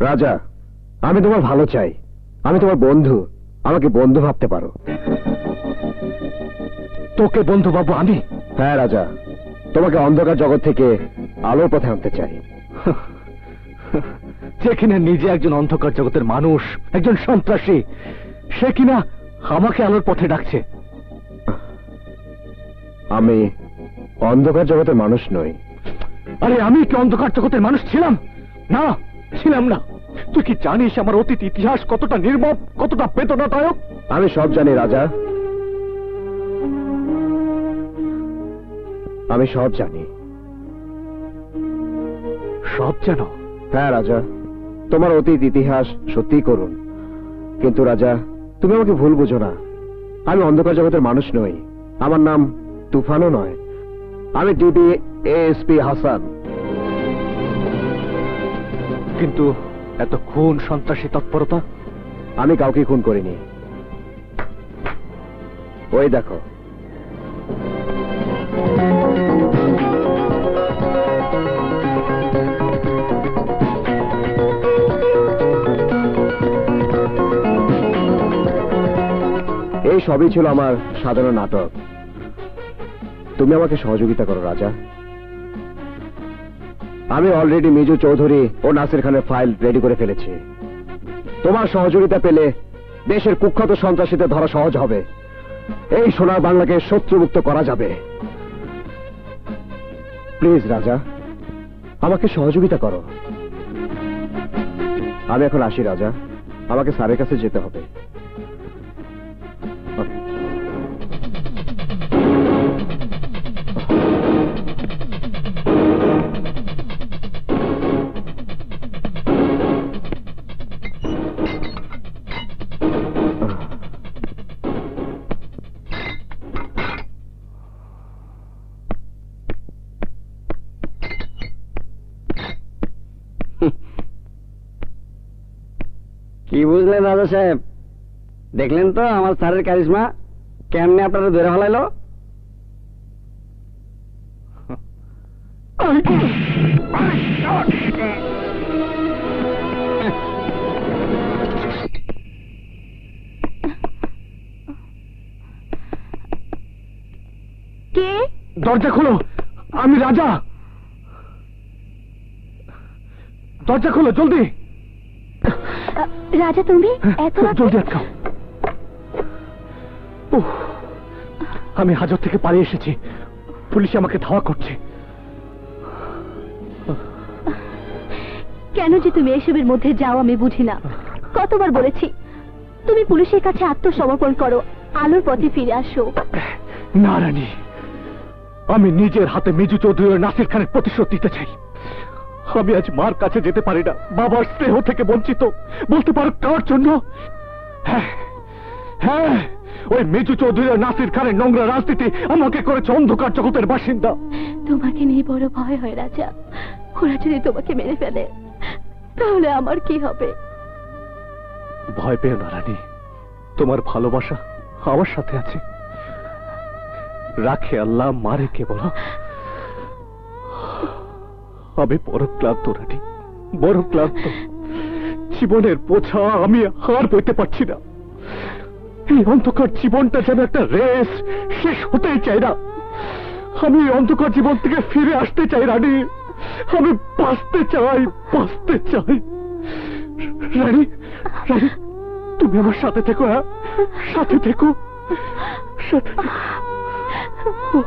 রাজা, আমি তোমার ভালো চাই, আমি তোমার বন্ধু, আমাকে বন্ধু ভাবতে পারো। তোকে বন্ধু ভাববো আমি? হ্যাঁ রাজা, তোমাকে অন্ধকার জগৎ থেকে আলোর পথে আনতে চাই। যে কিনা নিজে একজন অন্ধকার জগতের মানুষ, একজন সন্ত্রাসী, সে কিনা আমাকে আলোর পথে ডাকছে। আমি অন্ধকার জগতের মানুষ নই। আরে আমি কি অন্ধকার জগতের মানুষ ছিলাম? না, ছিলাম না। তুই কি জানিস আমার অতীত ইতিহাস কতটা নির্মম, কতটা বেদনাদায়ক? আমি সব জানি রাজা, আমি সব জানি। সব জানো? হ্যাঁ রাজা, তোমার অতীত ইতিহাস সত্যিই করুন, কিন্তু রাজা তুমি আমাকে ভুল বুঝো না। আমি অন্ধকার জগতের মানুষ নই, আমার নাম তুফানও নয়, আমি ডিবি এএসপি হাসান। কিন্তু এত খুন, সন্ত্রাসী তৎপরতা? আমি কাউকে খুন করিনি। ওই দেখো, এই সবই ছিল আমার সাধারণ নাটক। তুমি আমাকে সহযোগিতা করো রাজা। আমি অলরেডি মিজু চৌধুরী ও নাসির খানের ফাইল রেডি করে ফেলেছি। তোমার সহযোগিতা পেলে দেশের কুখ্যাত সন্ত্রাসীদের ধরা সহজ হবে, এই সোনার বাংলাকে শত্রুমুক্ত করা যাবে। প্লিজ রাজা, আমাকে সহযোগিতা করো। আমি এখন আসি রাজা, আমাকে স্যারের কাছে যেতে হবে। কি বুঝলেন রাজা সাহেব? দেখলেন তো আমার স্যারের কারিশমা কেমনে আপনারা ধরে ফেলাইলো। কে? দরজা খোলো, আমি রাজা। দরজা খোলো জলদি। রাজা তুমি এত জলদি আটকাও। আমি হাজত থেকে পালিয়ে এসেছি, পুলিশ আমাকে ধাওয়া করছে। কেন যে তুমি এসবের মধ্যে যাও আমি বুঝি না। কতবার বলেছি তুমি পুলিশের কাছে আত্মসমর্পণ করো, আলোর পথে ফিরে আসো। না রানী, আমি নিজের হাতে মিজু চৌধুরী ও নাসির খানের প্রতিশোধ দিতে চাই। আমি আজ মার কাছে যেতে পারি না, বাবার স্নেহ থেকে বঞ্চিত। বলতে পারো কার জন্য? হ্যাঁ হ্যাঁ, ওই মিজু চৌধুরী ও নাসির খানের নোংরা রাজনীতি আমাকে করেছে অন্ধকার জগতের বাসিন্দা। তোমাকে নিয়ে বড় ভয় হয় রাজা, ওরা যদি তোমাকে মেরে ফেলে তাহলে আমার কি হবে? ভয় পেও না রানী, তোমার ভালোবাসা আমার সাথে আছে। রাখে আল্লাহ, মারে কে বলো? আমি বড় ক্লান্ত রানী, বড় ক্লান্ত। জীবনের বোঝা আমি আর বইতে পারছি না। এই অন্ধকার জীবনটা যেন একটা রেস, শেষ হতেই চাই না। আমি এই অন্ধকার জীবন থেকে ফিরে আসতে চাই রানী, আমি বাঁচতে চাই, বাঁচতে চাই। রানী, রানী তুমি আমার সাথে থেকো, হ্যাঁ সাথে থেকো, সাথে থেকো।